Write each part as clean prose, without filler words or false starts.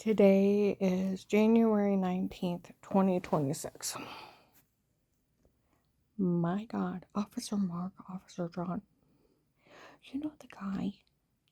Today is January 19th, 2026. My God, Officer Mark, Officer John. You know the guy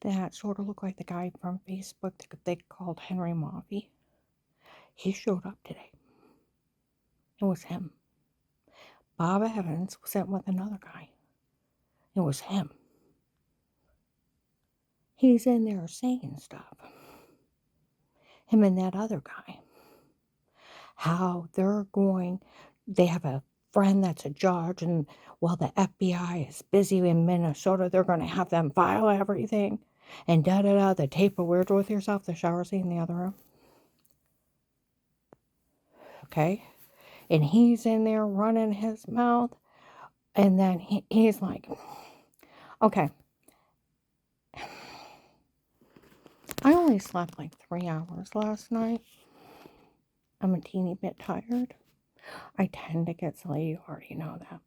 that sort of looked like the guy from Facebook that they called Henry Moffey? He showed up today. It was him. Bob Evans was sent with another guy. It was him. He's in there saying stuff. Him and that other guy. How they have a friend that's a judge, and while the FBI is busy in Minnesota, they're going to have them file everything, and da-da-da, the tape of Weird With Yourself, the shower scene in the other room. Okay? And he's in there running his mouth, and then he's like, okay, I only slept like 3 hours last night. I'm a teeny bit tired. I tend to get silly, you already know that.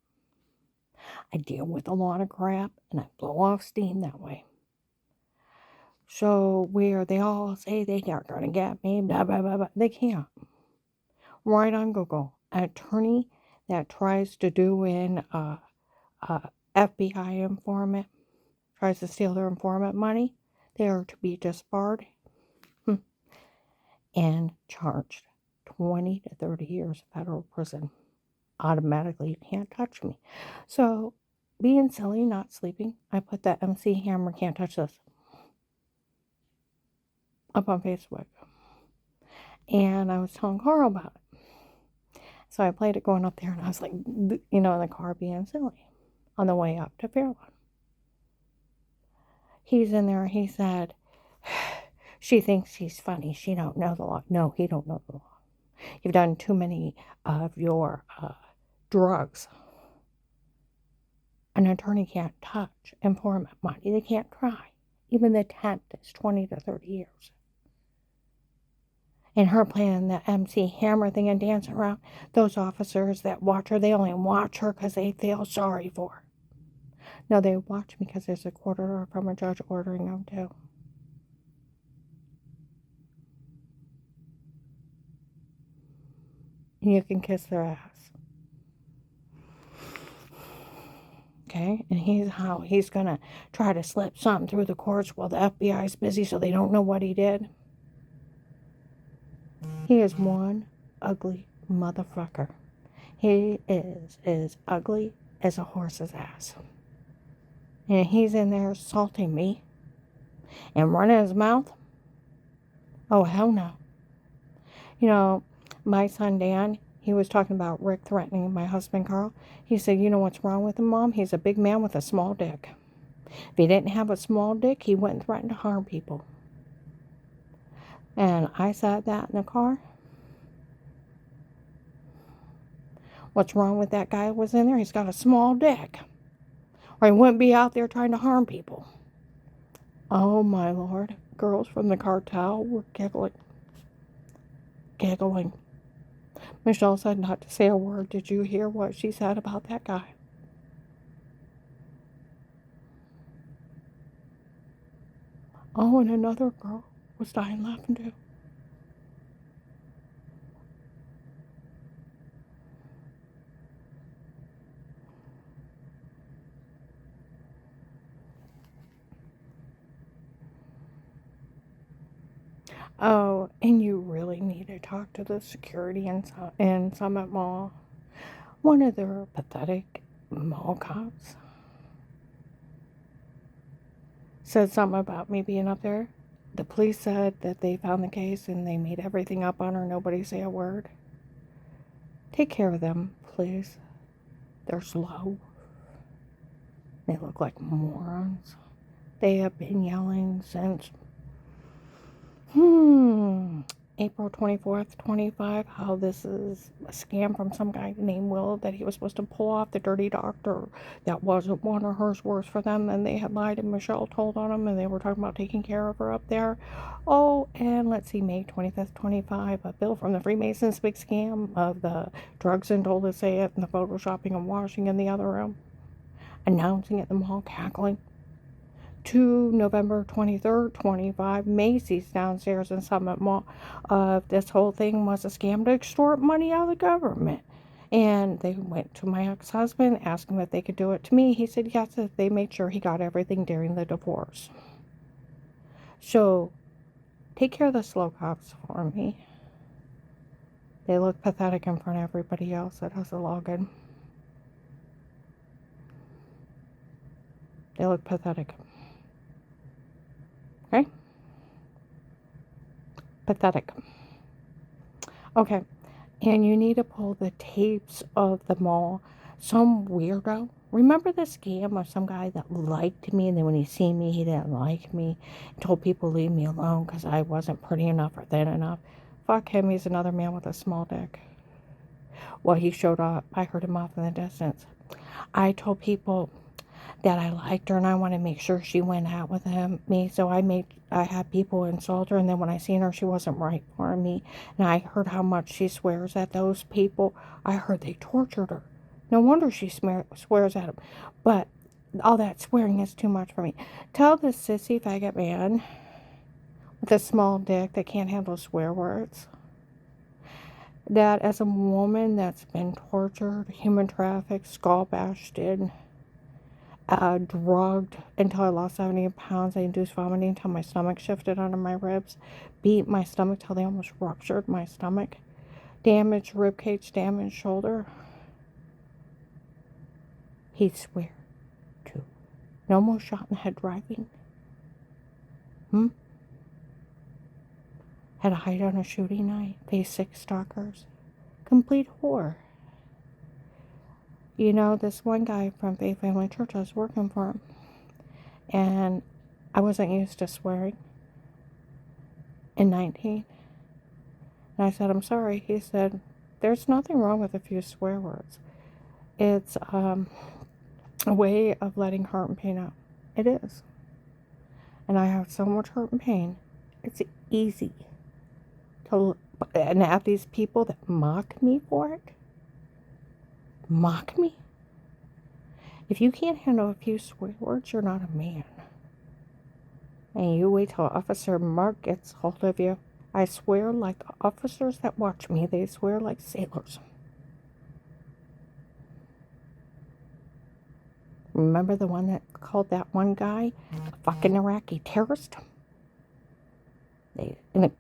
I deal with a lot of crap, and I blow off steam that way. So where they all say they are going to get me, blah, blah, blah, blah, they can't. Right on Google, an attorney that tries to do in FBI informant, tries to steal their informant money, they are to be disbarred and charged 20 to 30 years federal prison. Automatically, you can't touch me. So, being silly, not sleeping, I put that MC Hammer can't touch this up on Facebook. And I was telling Carl about it. So I played it going up there, and I was like, in the car being silly on the way up to Fairlawn. He's in there, he said, she thinks he's funny. She don't know the law. No, he don't know the law. You've done too many of your drugs. An attorney can't touch informant money. They can't try. Even the tent is 20 to 30 years. And her playing the MC Hammer thing and dancing around, those officers that watch her, they only watch her because they feel sorry for her. No, they watch me because there's a court order from a judge ordering them to. And you can kiss their ass. Okay? And he's going to try to slip something through the courts while the FBI's busy so they don't know what he did. He is one ugly motherfucker. He is as ugly as a horse's ass. And he's in there assaulting me and running his mouth. Oh, hell no. You know, my son Dan, he was talking about Rick threatening my husband Carl. He said, you know what's wrong with him, Mom? He's a big man with a small dick. If he didn't have a small dick, he wouldn't threaten to harm people. And I said that in the car. What's wrong with that guy who was in there? He's got a small dick. Or he wouldn't be out there trying to harm people. Oh, my Lord. Girls from the cartel were giggling. Michelle said not to say a word. Did you hear what she said about that guy? Oh, and another girl was dying laughing too. Oh, and you really need to talk to the security in Summit Mall. One of their pathetic mall cops said something about me being up there. The police said that they found the case and they made everything up on her. Nobody say a word. Take care of them, please. They're slow. They look like morons. They have been yelling since April 24th, 25, how this is a scam from some guy named Will, that he was supposed to pull off the dirty doctor that wasn't one of hers worse for them, and they had lied and Michelle told on him, and they were talking about taking care of her up there. Oh, and let's see, May 25th, 25, a bill from the Freemasons, big scam of the drugs and told to say it, and the photoshopping and washing in the other room, announcing at the mall, cackling. to November 23rd, 25, Macy's downstairs in Summit Mall. This whole thing was a scam to extort money out of the government. And they went to my ex-husband, asked him if they could do it to me. He said yes, if they made sure he got everything during the divorce. So, take care of the slow cops for me. They look pathetic in front of everybody else that has a login. They look pathetic. Okay? Pathetic. Okay. And you need to pull the tapes of them all. Some weirdo. Remember the scam of some guy that liked me, and then when he seen me, he didn't like me. Told people to leave me alone because I wasn't pretty enough or thin enough. Fuck him. He's another man with a small dick. Well, he showed up. I heard him off in the distance. I told people that I liked her and I wanted to make sure she went out with me. So I had people insult her, and then when I seen her, she wasn't right for me. And I heard how much she swears at those people. I heard they tortured her. No wonder she swears at them. But all that swearing is too much for me. Tell this sissy faggot man with a small dick that can't handle swear words that as a woman that's been tortured, human trafficked, skull bashed in, drugged until I lost 70 pounds. I induced vomiting until my stomach shifted under my ribs. Beat my stomach till they almost ruptured my stomach. Damaged ribcage, damaged shoulder. He'd swear to. No more shot in the head driving. Had a hide on a shooting night. Faced 6 stalkers. Complete whore. You know, this one guy from Faith Family Church, I was working for him. And I wasn't used to swearing in 19. And I said, I'm sorry. He said, there's nothing wrong with a few swear words. It's a way of letting hurt and pain out. It is. And I have so much hurt and pain. It's easy to, and have these people that mock me for it. Mock me. If you can't handle a few swear words, you're not a man. And you wait till Officer Mark gets hold of you. I swear like the officers that watch me. They swear like sailors. Remember the one that called that one guy a fucking Iraqi terrorist?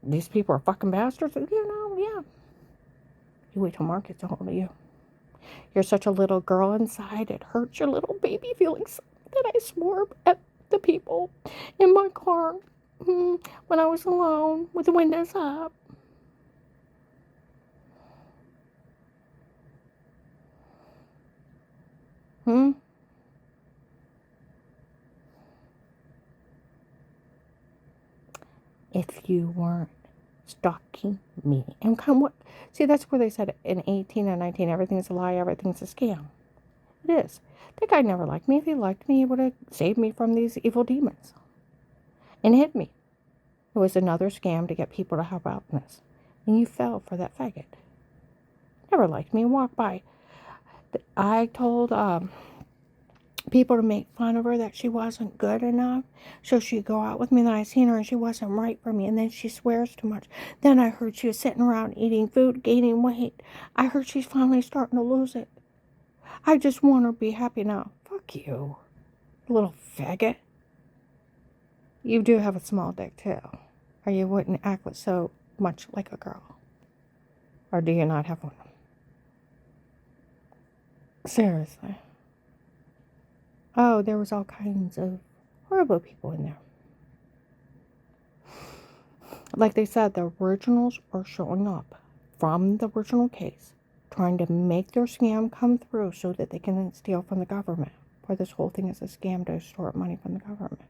These people are fucking bastards. You know, yeah. You wait till Mark gets a hold of you. You're such a little girl inside. It hurts your little baby feelings that I swore at the people in my car when I was alone with the windows up. If you weren't stalking me. And see, that's where they said in 18 and 19, everything's a lie, everything's a scam. It is. That guy never liked me. If he liked me, he would have saved me from these evil demons and hid me. It was another scam to get people to help out in this. And you fell for that faggot. Never liked me. Walked by. I told people to make fun of her that she wasn't good enough, so she'd go out with me. Then I seen her and she wasn't right for me, and then she swears too much. Then I heard she was sitting around eating food, gaining weight. I heard she's finally starting to lose it. I just want her to be happy now. Fuck you, little faggot. You do have a small dick too, or you wouldn't act so much like a girl. Or do you not have one? Seriously. Oh, there was all kinds of horrible people in there. Like they said, the originals are showing up from the original case, trying to make their scam come through so that they can then steal from the government. For this whole thing is a scam to extort money from the government.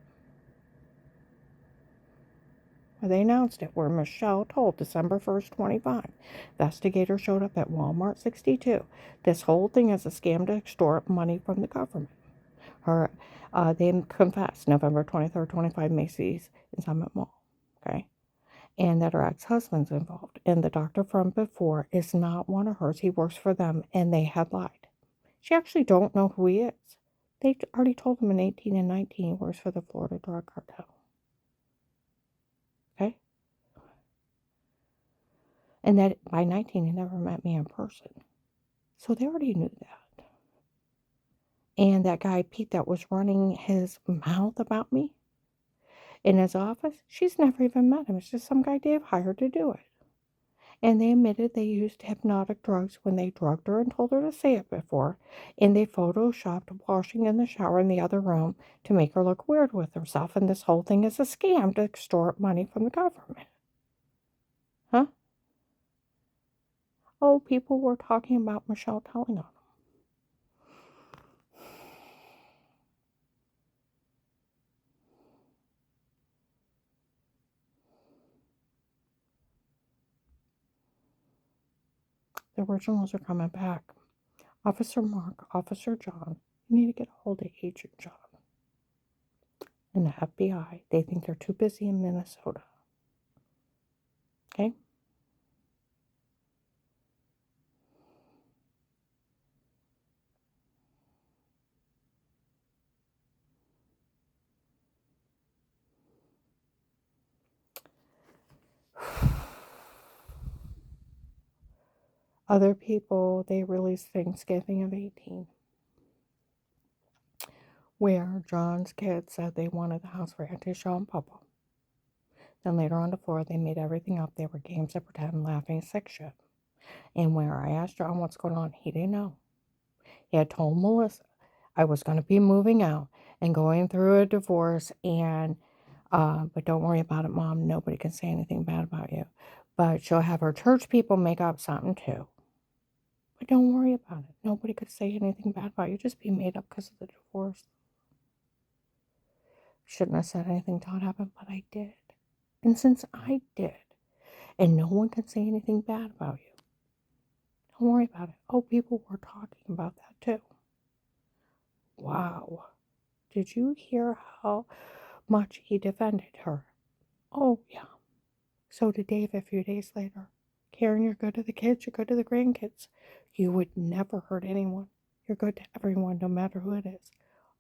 Well, they announced it where Michelle told December 1st, 25. Investigators showed up at Walmart 62. This whole thing is a scam to extort money from the government. They confessed November 23rd, 25, Macy's in Summit Mall. Okay? And that her ex-husband's involved. And the doctor from before is not one of hers. He works for them, and they had lied. She actually don't know who he is. They already told him in 18 and 19 he works for the Florida Drug Cartel. Okay? And that by 19 he never met me in person. So they already knew that. And that guy, Pete, that was running his mouth about me in his office, she's never even met him. It's just some guy Dave hired to do it. And they admitted they used hypnotic drugs when they drugged her and told her to say it before. And they photoshopped washing in the shower in the other room to make her look weird with herself. And this whole thing is a scam to extort money from the government. Huh? Oh, people were talking about Michelle telling on them. The originals are coming back. Officer Mark, Officer John, you need to get a hold of Agent John. And the FBI, they think they're too busy in Minnesota. Okay? Other people, they released Thanksgiving of 18, where John's kids said they wanted the house for Auntie Shaw and Papa. Then later on the floor, they made everything up. They were games of pretend, laughing, sick shit. And where I asked John what's going on, he didn't know. He had told Melissa I was going to be moving out and going through a divorce, and but don't worry about it, Mom. Nobody can say anything bad about you. But she'll have her church people make up something too. But don't worry about it. Nobody could say anything bad about you. Just be made up because of the divorce. Shouldn't have said anything till it happened, but I did. And since I did, and no one can say anything bad about you, don't worry about it. Oh, people were talking about that too. Wow. Did you hear how much he defended her? Oh, yeah. So did Dave a few days later. Karen, you're good to the kids, you're good to the grandkids. You would never hurt anyone. You're good to everyone, no matter who it is.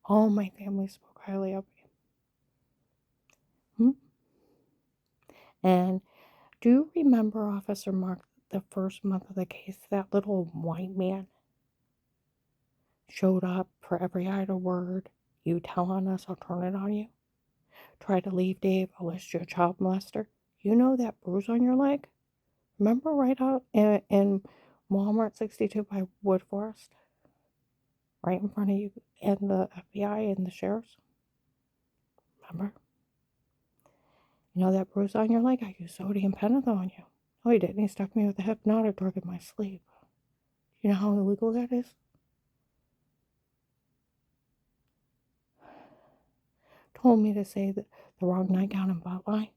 All my family spoke highly of you. And do you remember, Officer Mark, the first month of the case, that little white man showed up for every idle word you tell on us, I'll turn it on you. Try to leave Dave, I'll list you a child molester. You know that bruise on your leg? Remember right out in Walmart 62 by Wood Forest? Right in front of you and the FBI and the sheriffs? Remember? You know that bruise on your leg? I used sodium pentothal on you. Oh, he didn't. He stuck me with a hypnotic drug in my sleep. You know how illegal that is? Told me to say the wrong nightgown and butt line.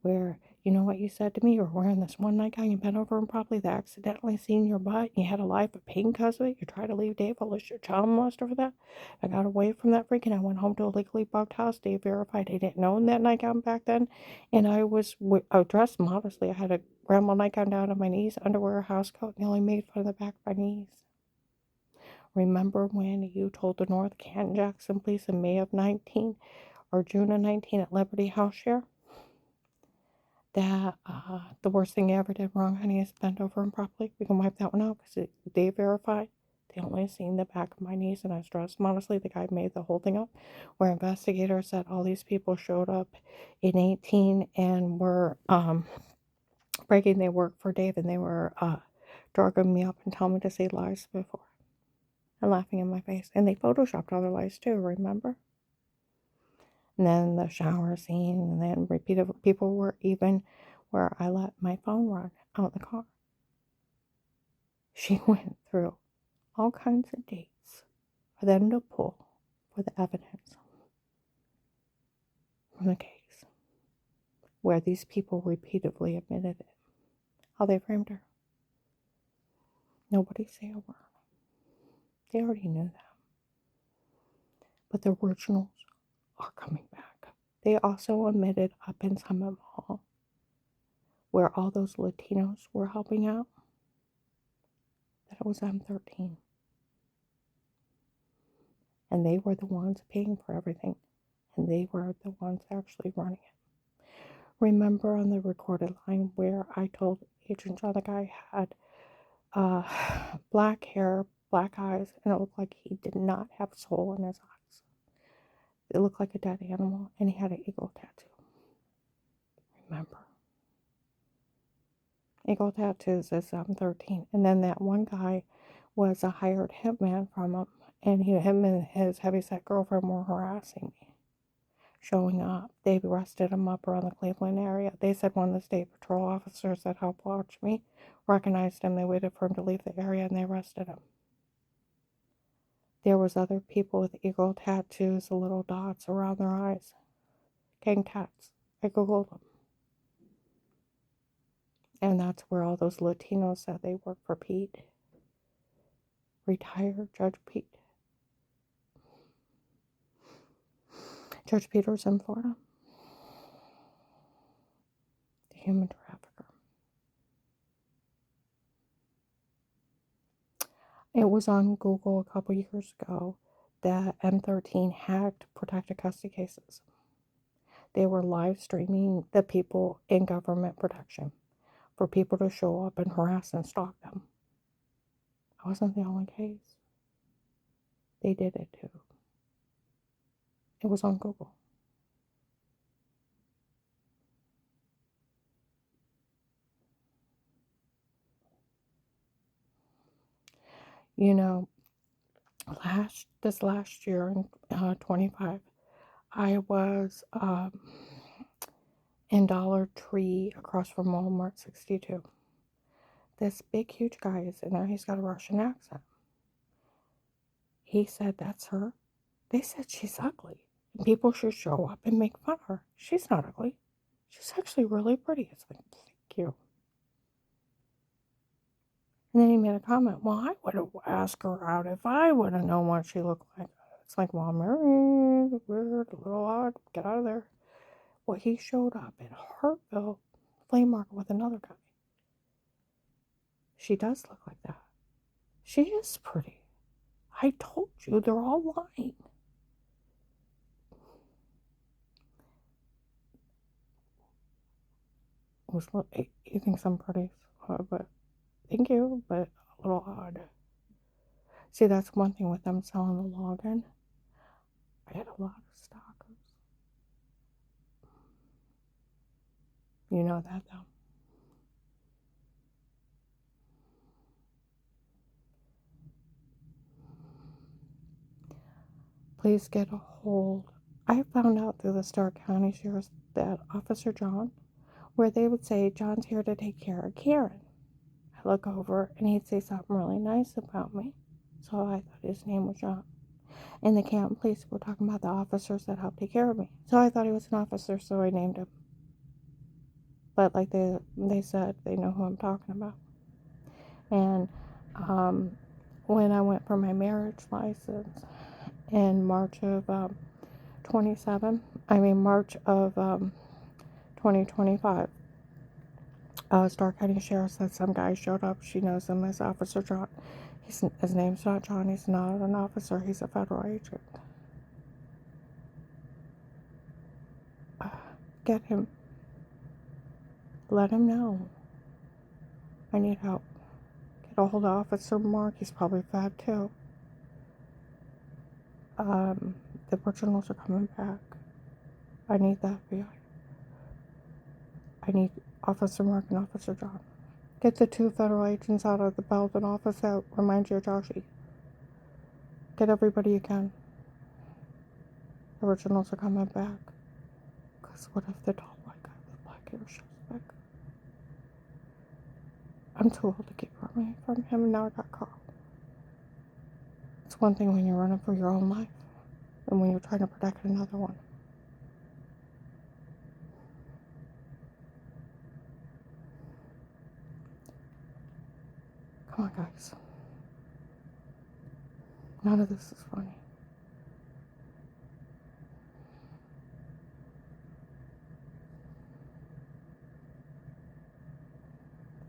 Where, you know what you said to me? You were wearing this one nightgown, you bent over and probably they accidentally seen your butt. You had a life of pain because of it. You tried to leave Dave. I list your child molester for that. I got away from that freak and I went home to a legally bugged house. Dave verified he didn't own that nightgown back then. And I was dressed modestly. I had a grandma nightgown down to my knees, underwear, a house coat, and they only made fun of the back of my knees. Remember when you told the North Canton Jackson police in May of 19 or June of 19 at Liberty House Share that the worst thing you ever did wrong, honey, is bent over improperly? We can wipe that one out because they verified they only seen the back of my knees and I was dressed modestly. The guy made the whole thing up. Where investigators said all these people showed up in 18 and were breaking their work for Dave and they were drugging me up and telling me to say lies before and laughing in my face. And they photoshopped other lies too, remember? And then the shower scene, and then repeated people were even where I let my phone run out in the car. She went through all kinds of dates for them to pull for the evidence from the case where these people repeatedly admitted it. How they framed her. Nobody say a word. They already knew that. But the originals are coming back. They also admitted up in Summit Mall where all those Latinos were helping out that it was M13. and they were the ones paying for everything, and they were the ones actually running it. Remember on the recorded line where I told Agent John the guy had black hair, black eyes, and it looked like he did not have a soul in his eyes. It looked like a dead animal, and he had an eagle tattoo. Remember? Eagle tattoos is 13. And then that one guy was a hired hitman from him, and him and his heavyset girlfriend were harassing me, showing up. They arrested him up around the Cleveland area. They said one of the state patrol officers that helped watch me recognized him. They waited for him to leave the area, and they arrested him. There was other people with eagle tattoos, the little dots around their eyes. Gang tats. I googled them. And that's where all those Latinos said they work for Pete. Retired Judge Pete. Judge Peters in Florida. The human trafficker. It was on Google a couple years ago that M13 hacked protected custody cases. They were live streaming the people in government protection for people to show up and harass and stalk them. I wasn't the only case. They did it too. It was on Google. You know, this last year in 25, I was in Dollar Tree across from Walmart 62. This big, huge guy is in there. He's got a Russian accent. He said, "That's her." They said she's ugly. And people should show up and make fun of her. She's not ugly. She's actually really pretty. It's like, thank you. And then he made a comment, "Well, I would have asked her out if I would have known what she looked like." It's like, well, Mary, weird, a little odd. Get out of there. Well, he showed up at Hartville Flea Market with another guy. She does look like that. She is pretty. I told you, they're all lying. He thinks I'm pretty, but thank you, but a little odd. See, that's one thing with them selling the login. I had a lot of stalkers. You know that, though. Please get a hold. I found out through the Stark County Sheriff's that Officer John, where they would say, "John's here to take care of Karen." I look over and he'd say something really nice about me. So I thought his name was John. And the Canton police were talking about the officers that helped take care of me. So I thought he was an officer, so I named him. But like they said, they know who I'm talking about. And when I went for my marriage license in March of 2025, Stark County Sheriff said some guy showed up. She knows him as Officer John. His name's not John. He's not an officer. He's a federal agent. Get him. Let him know. I need help. Get a hold of Officer Mark. He's probably fat too. The originals are coming back. I need the FBI. I need Officer Mark and Officer John. Get the 2 federal agents out of the Belden office that remind you of Joshy. Get everybody you can. The originals are coming back. Because what if the tall white guy with black hair shows back? I'm too old to keep running from him, and now I got caught. It's one thing when you're running for your own life, and when you're trying to protect another one. Come on, guys. None of this is funny.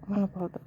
I'm gonna upload this.